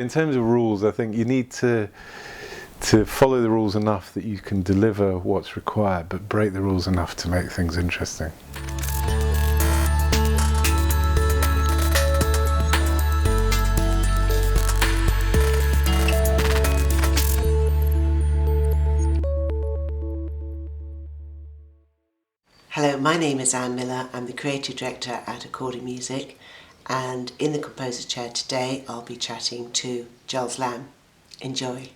In terms of rules, I think you need to follow the rules enough that you can deliver what's required, but break the rules enough to make things interesting. Hello, my name is Anne Miller. I'm the Creative Director at Accordion Music, and in the composer chair today I'll be chatting to Giles Lamb. Enjoy.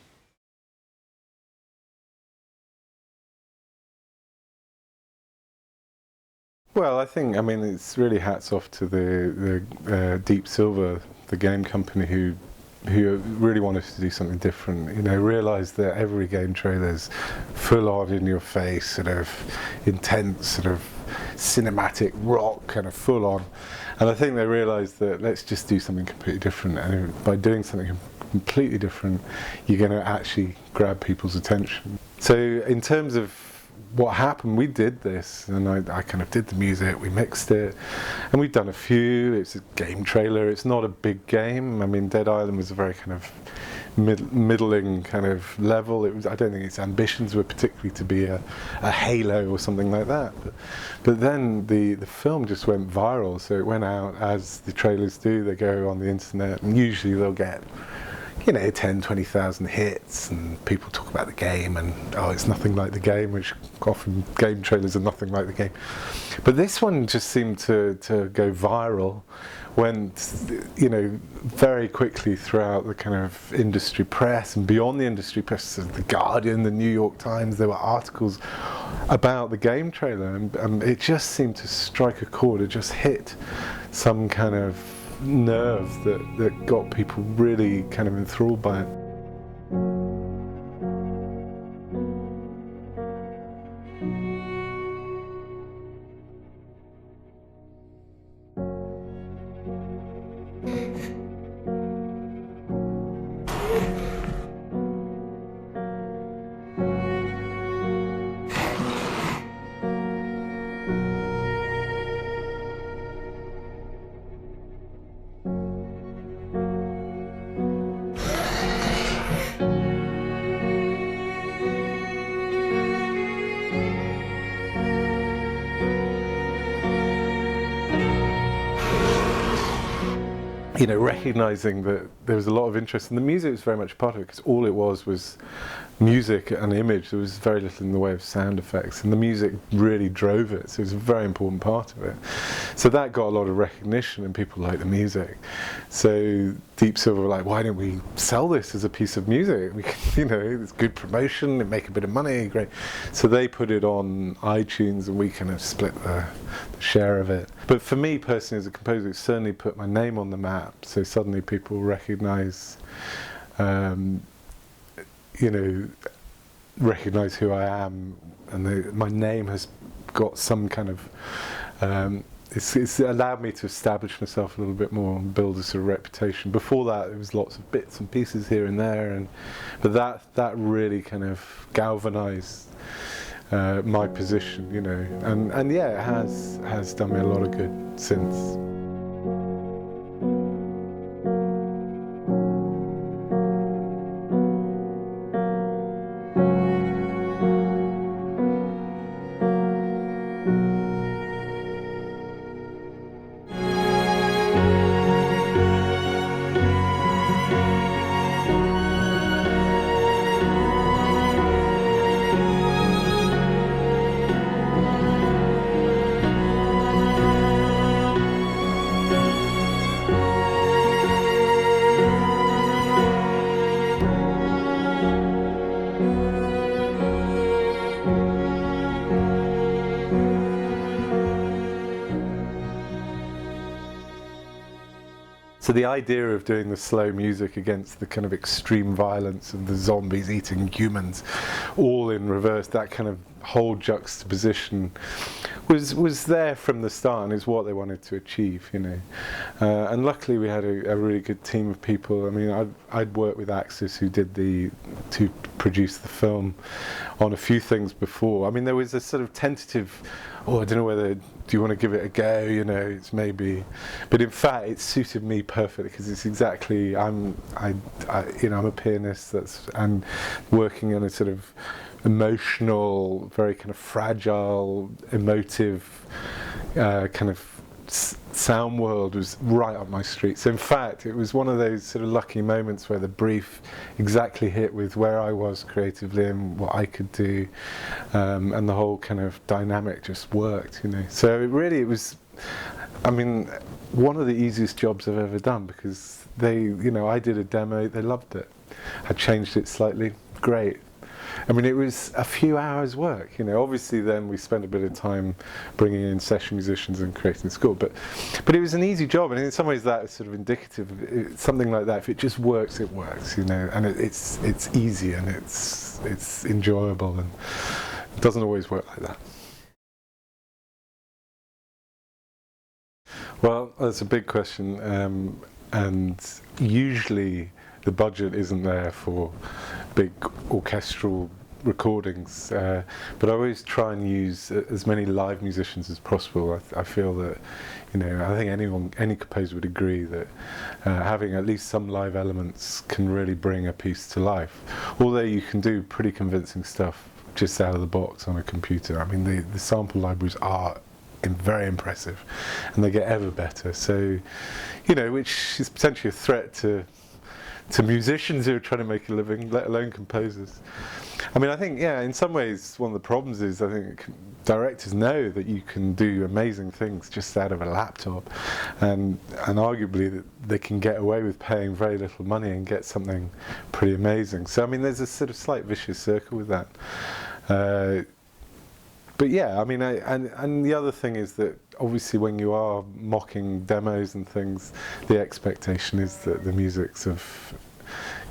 Well, I mean, it's really hats off to the Deep Silver, the game company who really wanted to do something different. You know, realised that every game trailer is full on in your face, sort of intense, sort of cinematic rock, kind of full on. And I think they realised that let's just do something completely different. And by doing something completely different, you're going to actually grab people's attention. So in terms of what happened, we did this, and I kind of did the music, we mixed it, and we've done a few. It's a game trailer, it's not a big game. I mean, Dead Island was a very kind of middling kind of level. I don't think its ambitions were particularly to be a Halo or something like that. But then the film just went viral, so it went out as the trailers do. They go on the internet, and usually they'll get, you know, 10, 20,000 hits, and people talk about the game and, oh, it's nothing like the game, which often game trailers are nothing like the game. But this one just seemed to go viral, went, you know, very quickly throughout the kind of industry press and beyond the industry press, The Guardian, the New York Times, there were articles about the game trailer, and it just seemed to strike a chord. It just hit some kind of nerve that got people really kind of enthralled by it. You know, recognising that there was a lot of interest, and the music was very much part of it, because all it was music and image. There was very little in the way of sound effects, and the music really drove it, so it was a very important part of it. So that got a lot of recognition, and people liked the music. So Deep Silver were like, why don't we sell this as a piece of music? We can, you know, it's good promotion, it make a bit of money, great. So they put it on iTunes, and we kind of split the share of it. But for me personally, as a composer, it certainly put my name on the map. So suddenly people recognise, you know, recognise who I am, and my name has got some kind of, it's allowed me to establish myself a little bit more and build a sort of reputation. Before that, there was lots of bits and pieces here and there, but that really kind of galvanised my position, you know, and yeah, it has done me a lot of good since. So the idea of doing the slow music against the kind of extreme violence of the zombies eating humans, all in reverse, that kind of whole juxtaposition was there from the start, and is what they wanted to achieve, you know. And luckily we had a really good team of people. I mean, I'd worked with Axis, who produced the film, on a few things before. I mean, there was a sort of tentative, oh, I don't know whether, do you want to give it a go, you know, it's maybe, but in fact it suited me perfectly, because it's exactly, I'm a pianist and working on a sort of emotional, very kind of fragile, emotive kind of sound world was right up my street. So in fact, it was one of those sort of lucky moments where the brief exactly hit with where I was creatively and what I could do, and the whole kind of dynamic just worked, you know. So it was, I mean, one of the easiest jobs I've ever done, because I did a demo, they loved it. I changed it slightly, great. I mean, it was a few hours work, you know. Obviously then we spent a bit of time bringing in session musicians and creating the score, but it was an easy job, and in some ways that is sort of indicative of something like that. If it just works, it works, you know, and it's easy, and it's enjoyable, and it doesn't always work like that. Well, that's a big question, and usually the budget isn't there for big orchestral recordings, but I always try and use as many live musicians as possible. I feel that, you know, I think any composer would agree that having at least some live elements can really bring a piece to life. Although you can do pretty convincing stuff just out of the box on a computer. I mean, the sample libraries are very impressive, and they get ever better. So, you know, which is potentially a threat to musicians who are trying to make a living, let alone composers. I mean, I think, yeah, in some ways one of the problems is, I think directors know that you can do amazing things just out of a laptop, and arguably that they can get away with paying very little money and get something pretty amazing. So I mean, there's a sort of slight vicious circle with that. But yeah, I mean, and the other thing is that obviously when you are mocking demos and things, the expectation is that the music's of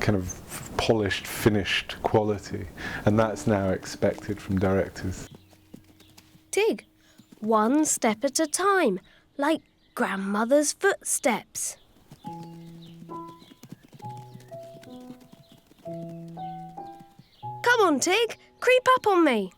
kind of polished, finished quality, and that's now expected from directors. Tig, one step at a time, like grandmother's footsteps. Come on, Tig, creep up on me.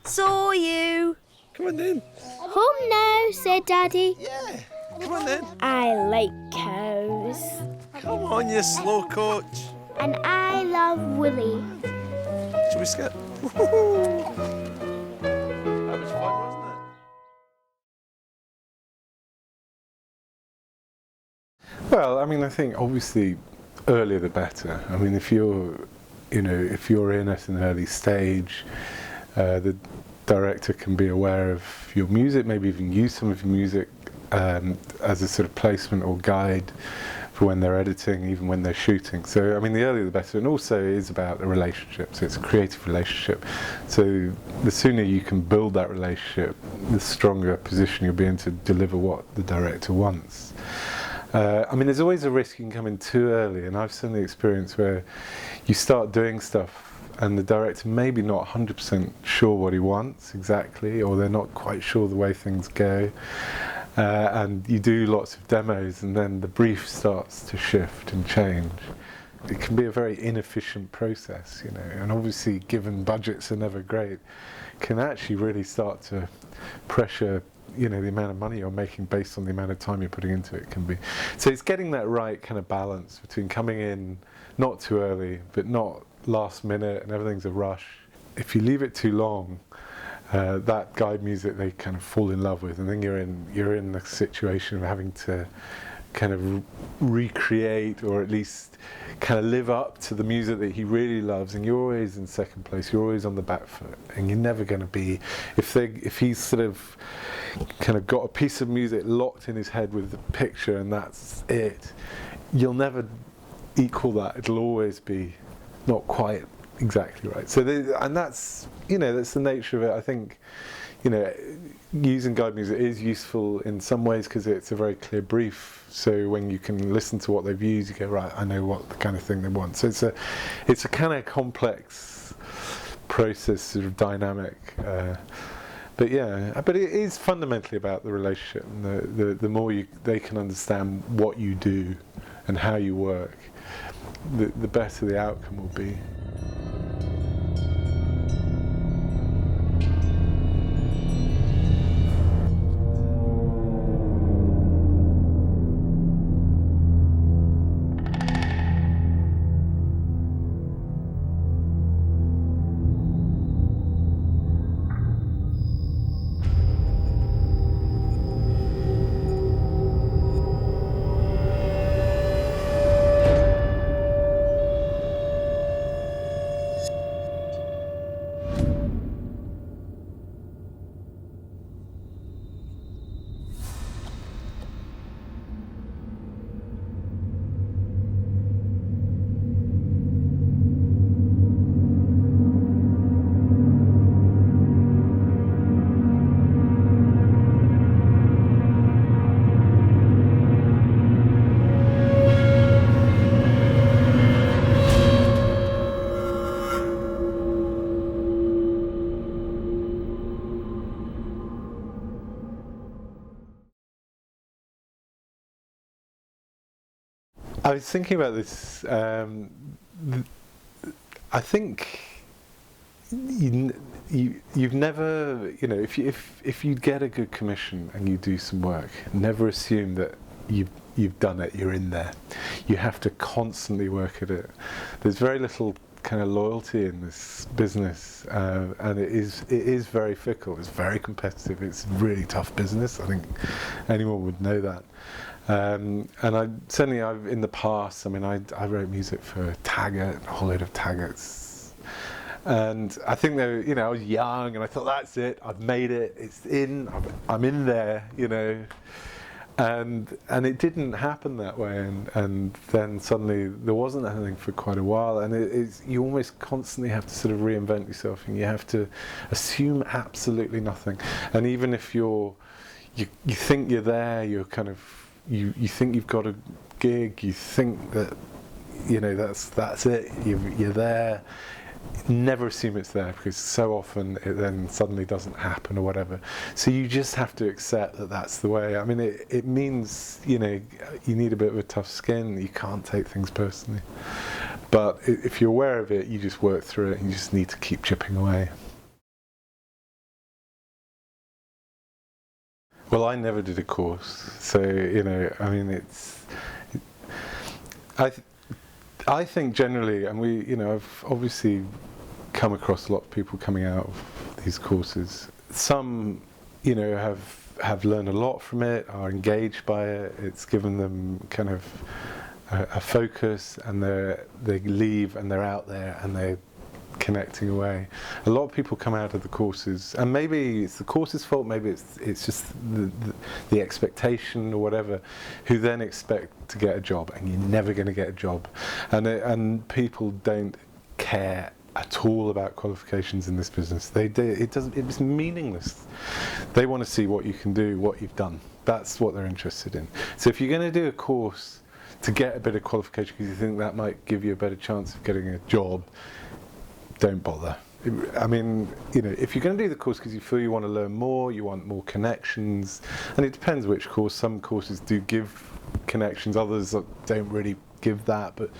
Saw you. Come on then. Home now, said Daddy. Yeah, come on then. I like cows. Come on, you slow coach. And I love Willie. Shall we skip? Woohoo! That was fun, wasn't it? Well, I mean, I think obviously earlier the better. I mean, if you're in at an early stage, the director can be aware of your music, maybe even use some of your music as a sort of placement or guide for when they're editing, even when they're shooting. So, I mean, the earlier the better, and also it is about a relationship, so it's a creative relationship. So the sooner you can build that relationship, the stronger position you'll be in to deliver what the director wants. I mean, there's always a risk you can come in too early, and I've seen the experience where you start doing stuff and the director maybe not 100% sure what he wants exactly, or they're not quite sure the way things go, and you do lots of demos, and then the brief starts to shift and change. It can be a very inefficient process, you know, and obviously given budgets are never great, can actually really start to pressure, you know, the amount of money you're making based on the amount of time you're putting into it. Can be. So it's getting that right kind of balance between coming in not too early, but not last minute and everything's a rush. If you leave it too long, that guide music they kind of fall in love with, and then you're in the situation of having to kind of recreate, or at least kind of live up to the music that he really loves, and you're always in second place, you're always on the back foot, and you're never going to be, if he's sort of kind of got a piece of music locked in his head with the picture and that's it, you'll never equal that. It'll always be not quite exactly right. So and that's, you know, that's the nature of it. I think using guide music is useful in some ways because it's a very clear brief. So when you can listen to what they've used, you go, right, I know what the kind of thing they want. So it's a kind of complex process, sort of dynamic. But it is fundamentally about the relationship. And the more they can understand what you do and how you work, the better the outcome will be. I was thinking about this. I think you've never, if you get a good commission and you do some work, never assume that you've done it. You're in there. You have to constantly work at it. There's very little kind of loyalty in this business, and it is very fickle. It's very competitive. It's really tough business. I think anyone would know that. And I've in the past, I wrote music for Taggart, a whole load of Taggarts, and I think I was young and I thought, that's it, I've made it, I'm in there, and it didn't happen that way, and then suddenly there wasn't anything for quite a while, and you almost constantly have to sort of reinvent yourself, and you have to assume absolutely nothing, and even if you think you're there, you're kind of you think you've got a gig, you think that that's it, you're there. Never assume it's there, because so often it then suddenly doesn't happen or whatever. So you just have to accept that that's the way. It means you need a bit of a tough skin. You can't take things personally, but if you're aware of it, you just work through it, and you just need to keep chipping away. Well, I never did a course, so I think generally, and I've obviously come across a lot of people coming out of these courses. Some, have learned a lot from it, are engaged by it. It's given them kind of a focus, and they leave and they're out there and they're connecting away. A lot of people come out of the courses, and maybe it's the course's fault, maybe it's just the expectation or whatever, who then expect to get a job, and you're never going to get a job, and people don't care at all about qualifications in this business. It's meaningless. They want to see what you can do, what you've done. That's what they're interested in. So if you're going to do a course to get a bit of qualification because you think that might give you a better chance of getting a job, don't bother. If you're going to do the course because you feel you want to learn more, you want more connections, and it depends which course. Some courses do give connections, others don't really give that, but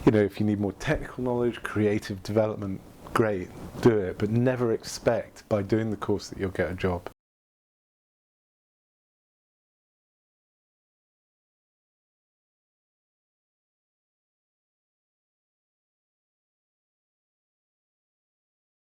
if you need more technical knowledge, creative development, great, do it, but never expect by doing the course that you'll get a job.